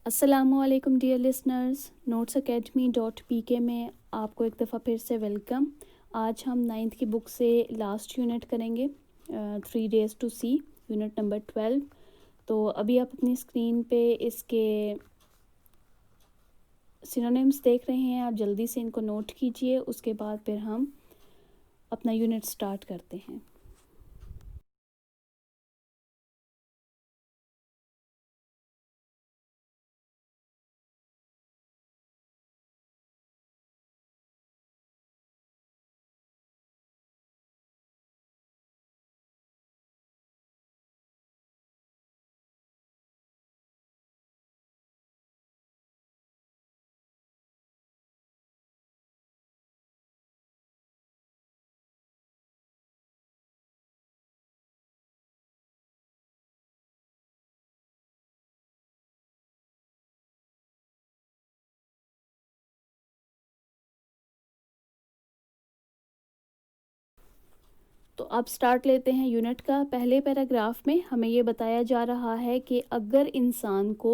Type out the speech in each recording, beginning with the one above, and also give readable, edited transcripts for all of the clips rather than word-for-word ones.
السلام علیکم dear listeners, notes-academy.pk میں آپ کو ایک دفعہ پھر سے ویلکم۔ آج ہم 9th کی بک سے لاسٹ یونٹ کریں گے، 3 days to see، unit number 12۔ تو ابھی آپ اپنی اسکرین پہ اس کے سینونیمز دیکھ رہے ہیں، آپ جلدی سے ان کو نوٹ کیجئے، اس کے بعد پھر ہم اپنا یونٹ سٹارٹ کرتے ہیں۔ تو اب سٹارٹ لیتے ہیں یونٹ کا۔ پہلے پیراگراف میں ہمیں یہ بتایا جا رہا ہے کہ اگر انسان کو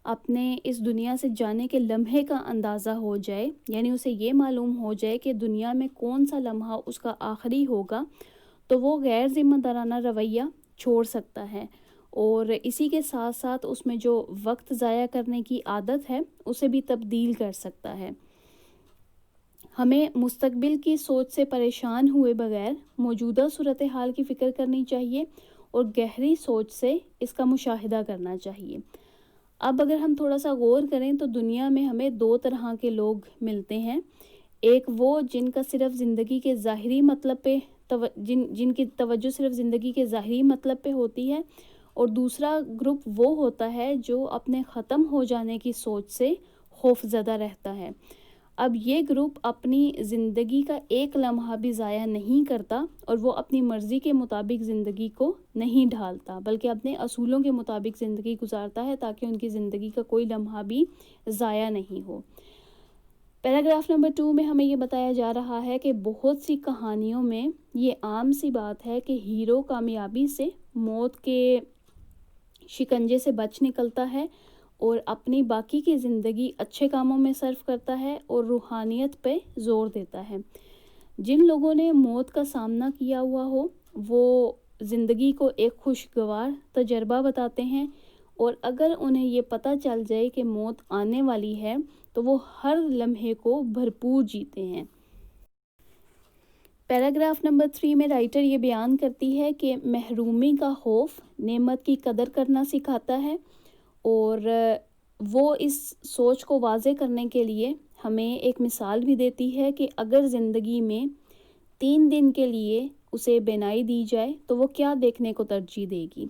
اپنے اس دنیا سے جانے کے لمحے کا اندازہ ہو جائے، یعنی اسے یہ معلوم ہو جائے کہ دنیا میں کون سا لمحہ اس کا آخری ہوگا، تو وہ غیر ذمہ دارانہ رویہ چھوڑ سکتا ہے، اور اسی کے ساتھ ساتھ اس میں جو وقت ضائع کرنے کی عادت ہے اسے بھی تبدیل کر سکتا ہے۔ ہمیں مستقبل کی سوچ سے پریشان ہوئے بغیر موجودہ صورتحال کی فکر کرنی چاہیے اور گہری سوچ سے اس کا مشاہدہ کرنا چاہیے۔ اب اگر ہم تھوڑا سا غور کریں تو دنیا میں ہمیں 2 طرح کے لوگ ملتے ہیں۔ ایک وہ جن کا صرف زندگی کے ظاہری مطلب پہ جن کی توجہ صرف زندگی کے ظاہری مطلب پہ ہوتی ہے، اور دوسرا گروپ وہ ہوتا ہے جو اپنے ختم ہو جانے کی سوچ سے خوف زدہ رہتا ہے۔ اب یہ گروپ اپنی زندگی کا ایک لمحہ بھی ضائع نہیں کرتا، اور وہ اپنی مرضی کے مطابق زندگی کو نہیں ڈھالتا، بلکہ اپنے اصولوں کے مطابق زندگی گزارتا ہے تاکہ ان کی زندگی کا کوئی لمحہ بھی ضائع نہیں ہو۔ پیراگراف نمبر 2 میں ہمیں یہ بتایا جا رہا ہے کہ بہت سی کہانیوں میں یہ عام سی بات ہے کہ ہیرو کامیابی سے موت کے شکنجے سے بچ نکلتا ہے اور اپنی باقی کی زندگی اچھے کاموں میں صرف کرتا ہے اور روحانیت پہ زور دیتا ہے۔ جن لوگوں نے موت کا سامنا کیا ہوا ہو وہ زندگی کو ایک خوشگوار تجربہ بتاتے ہیں، اور اگر انہیں یہ پتہ چل جائے کہ موت آنے والی ہے تو وہ ہر لمحے کو بھرپور جیتے ہیں۔ پیراگراف نمبر 3 میں رائٹر یہ بیان کرتی ہے کہ محرومی کا خوف نعمت کی قدر کرنا سکھاتا ہے، اور وہ اس سوچ کو واضح کرنے کے لیے ہمیں ایک مثال بھی دیتی ہے کہ اگر زندگی میں 3 دن کے لیے اسے بینائی دی جائے تو وہ کیا دیکھنے کو ترجیح دے گی۔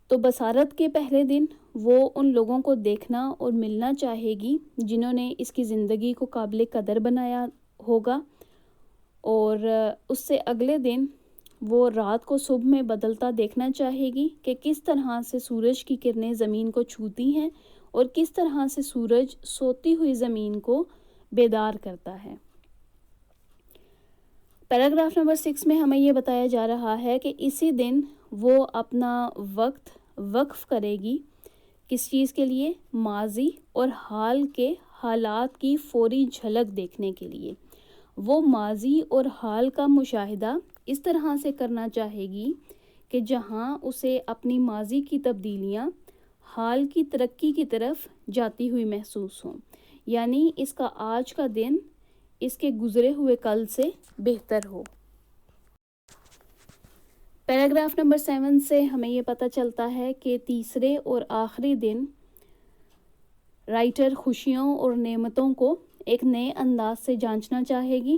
تو بصارت کے پہلے دن وہ ان لوگوں کو دیکھنا اور ملنا چاہے گی جنہوں نے اس کی زندگی کو قابل قدر بنایا ہوگا، اور اس سے اگلے دن وہ رات کو صبح میں بدلتا دیکھنا چاہے گی کہ کس طرح سے سورج کی کرنیں زمین کو چھوتی ہیں اور کس طرح سے سورج سوتی ہوئی زمین کو بیدار کرتا ہے۔ پیراگراف نمبر 6 میں ہمیں یہ بتایا جا رہا ہے کہ اسی دن وہ اپنا وقت وقف کرے گی کس چیز کے لیے؟ ماضی اور حال کے حالات کی فوری جھلک دیکھنے کے لیے۔ وہ ماضی اور حال کا مشاہدہ اس طرح سے کرنا چاہے گی کہ جہاں اسے اپنی ماضی کی تبدیلیاں حال کی ترقی کی طرف جاتی ہوئی محسوس ہوں، یعنی اس کا آج کا دن اس کے گزرے ہوئے کل سے بہتر ہو۔ پیراگراف نمبر 7 سے ہمیں یہ پتہ چلتا ہے کہ تیسرے اور آخری دن رائٹر خوشیوں اور نعمتوں کو ایک نئے انداز سے جانچنا چاہے گی،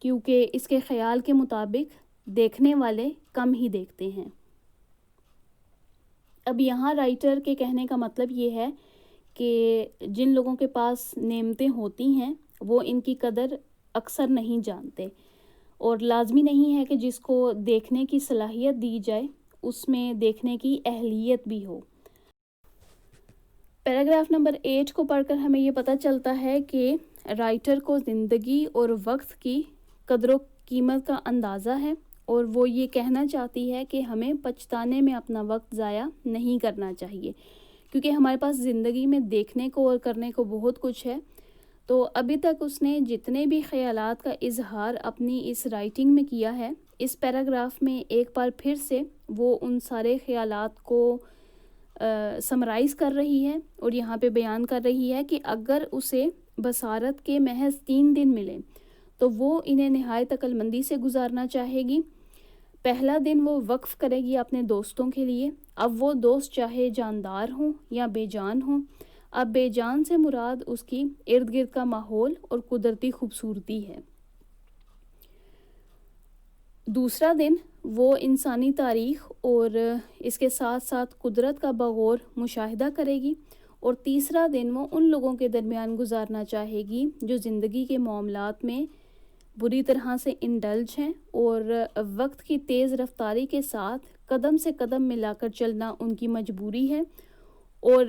کیونکہ اس کے خیال کے مطابق دیکھنے والے کم ہی دیکھتے ہیں۔ اب یہاں رائٹر کے کہنے کا مطلب یہ ہے کہ جن لوگوں کے پاس نعمتیں ہوتی ہیں وہ ان کی قدر اکثر نہیں جانتے، اور لازمی نہیں ہے کہ جس کو دیکھنے کی صلاحیت دی جائے اس میں دیکھنے کی اہلیت بھی ہو۔ پیراگراف نمبر 8 کو پڑھ کر ہمیں یہ پتہ چلتا ہے کہ رائٹر کو زندگی اور وقت کی قدر و قیمت کا اندازہ ہے، اور وہ یہ کہنا چاہتی ہے کہ ہمیں پچھتانے میں اپنا وقت ضائع نہیں کرنا چاہیے، کیونکہ ہمارے پاس زندگی میں دیکھنے کو اور کرنے کو بہت کچھ ہے. تو ابھی تک اس نے جتنے بھی خیالات کا اظہار اپنی اس رائٹنگ میں کیا ہے، اس پیراگراف میں ایک بار پھر سے وہ ان سارے خیالات کو سمرائز کر رہی ہے اور یہاں پہ بیان کر رہی ہے کہ اگر اسے بصارت کے محض 3 دن ملیں تو وہ انہیں نہایت عقل مندی سے گزارنا چاہے گی. پہلا دن وہ وقف کرے گی اپنے دوستوں کے لیے. اب وہ دوست چاہے جاندار ہوں یا بے جان ہوں. اب بے جان سے مراد اس کی ارد گرد کا ماحول اور قدرتی خوبصورتی ہے. دوسرا دن وہ انسانی تاریخ اور اس کے ساتھ ساتھ قدرت کا بغور مشاہدہ کرے گی. اور تیسرا دن وہ ان لوگوں کے درمیان گزارنا چاہے گی جو زندگی کے معاملات میں بری طرح سے انڈلج ہیں اور وقت کی تیز رفتاری کے ساتھ قدم سے قدم ملا کر چلنا ان کی مجبوری ہے. اور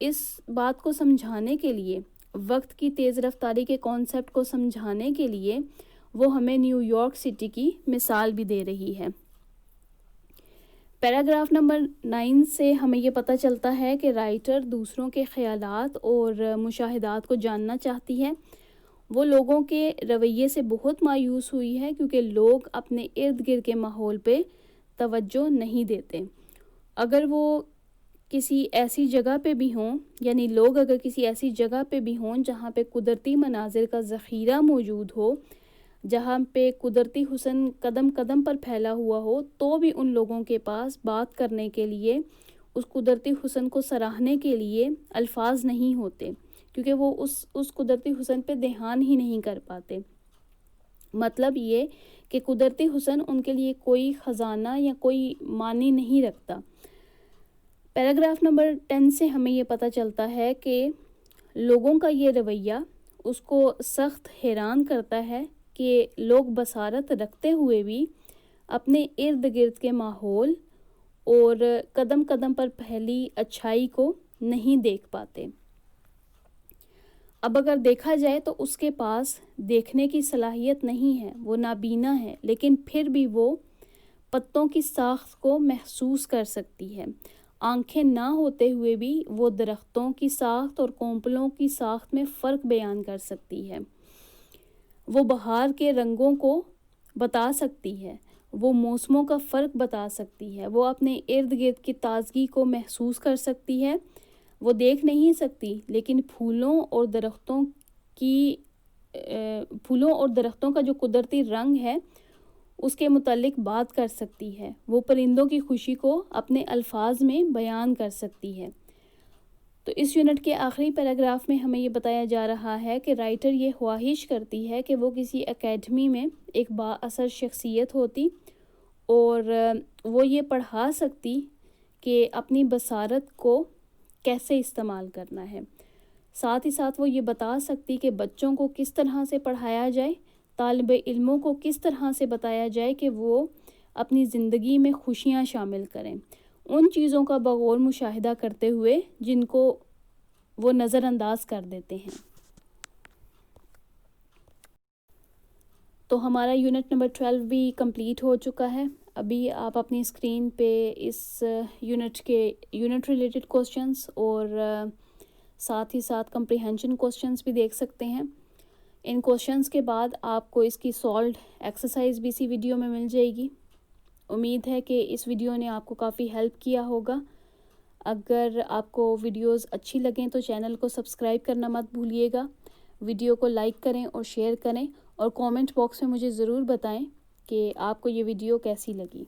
اس بات کو سمجھانے کے لیے، وقت کی تیز رفتاری کے کانسیپٹ کو سمجھانے کے لیے وہ ہمیں نیو یارک سٹی کی مثال بھی دے رہی ہے. پیراگراف نمبر 9 سے ہمیں یہ پتہ چلتا ہے کہ رائٹر دوسروں کے خیالات اور مشاہدات کو جاننا چاہتی ہے. وہ لوگوں کے رویے سے بہت مایوس ہوئی ہے کیونکہ لوگ اپنے ارد گرد کے ماحول پہ توجہ نہیں دیتے. اگر وہ کسی ایسی جگہ پہ بھی ہوں، یعنی لوگ اگر کسی ایسی جگہ پہ بھی ہوں جہاں پہ قدرتی مناظر کا ذخیرہ موجود ہو، جہاں پہ قدرتی حسن قدم قدم پر پھیلا ہوا ہو، تو بھی ان لوگوں کے پاس بات کرنے کے لیے، اس قدرتی حسن کو سراہنے کے لیے الفاظ نہیں ہوتے، کیونکہ وہ اس قدرتی حسن پہ دھیان ہی نہیں کر پاتے. مطلب یہ کہ قدرتی حسن ان کے لیے کوئی خزانہ یا کوئی معنی نہیں رکھتا. پیراگراف نمبر 10 سے ہمیں یہ پتہ چلتا ہے کہ لوگوں کا یہ رویہ اس کو سخت حیران کرتا ہے کہ لوگ بصارت رکھتے ہوئے بھی اپنے ارد گرد کے ماحول اور قدم قدم پر پھیلی اچھائی کو نہیں دیکھ پاتے. اب اگر دیکھا جائے تو اس کے پاس دیکھنے کی صلاحیت نہیں ہے، وہ نابینا ہے، لیکن پھر بھی وہ پتوں کی ساخت کو محسوس کر سکتی ہے. آنکھیں نہ ہوتے ہوئے بھی وہ درختوں کی ساخت اور کونپلوں کی ساخت میں فرق بیان کر سکتی ہے. وہ بہار کے رنگوں کو بتا سکتی ہے، وہ موسموں کا فرق بتا سکتی ہے، وہ اپنے ارد گرد کی تازگی کو محسوس کر سکتی ہے. وہ دیکھ نہیں سکتی لیکن پھولوں اور درختوں کا جو قدرتی رنگ ہے اس کے متعلق بات کر سکتی ہے. وہ پرندوں کی خوشی کو اپنے الفاظ میں بیان کر سکتی ہے. تو اس یونٹ کے آخری پیراگراف میں ہمیں یہ بتایا جا رہا ہے کہ رائٹر یہ خواہش کرتی ہے کہ وہ کسی اکیڈمی میں ایک با اثر شخصیت ہوتی اور وہ یہ پڑھا سکتی کہ اپنی بصارت کو کیسے استعمال کرنا ہے. ساتھ ہی ساتھ وہ یہ بتا سکتی کہ بچوں کو کس طرح سے پڑھایا جائے، طالب علموں کو کس طرح سے بتایا جائے کہ وہ اپنی زندگی میں خوشیاں شامل کریں، ان چیزوں کا بغور مشاہدہ کرتے ہوئے جن کو وہ نظر انداز کر دیتے ہیں. تو ہمارا یونٹ نمبر 12 بھی کمپلیٹ ہو چکا ہے. ابھی آپ اپنی اسکرین پہ اس یونٹ ریلیٹڈ کوسچنس اور ساتھ ہی ساتھ کمپریہنشن کوسچنس بھی دیکھ سکتے ہیں. ان کوسچنس کے بعد آپ کو اس کی سالوڈ ایکسرسائز بھی اسی ویڈیو میں مل جائے گی. امید ہے کہ اس ویڈیو نے آپ کو کافی ہیلپ کیا ہوگا. اگر آپ کو ویڈیوز اچھی لگیں تو چینل کو سبسکرائب کرنا مت بھولیے گا. ویڈیو کو لائک کریں اور شیئر کریں اور کامنٹ باکس میں مجھے ضرور بتائیں کہ آپ کو یہ ویڈیو کیسی لگی.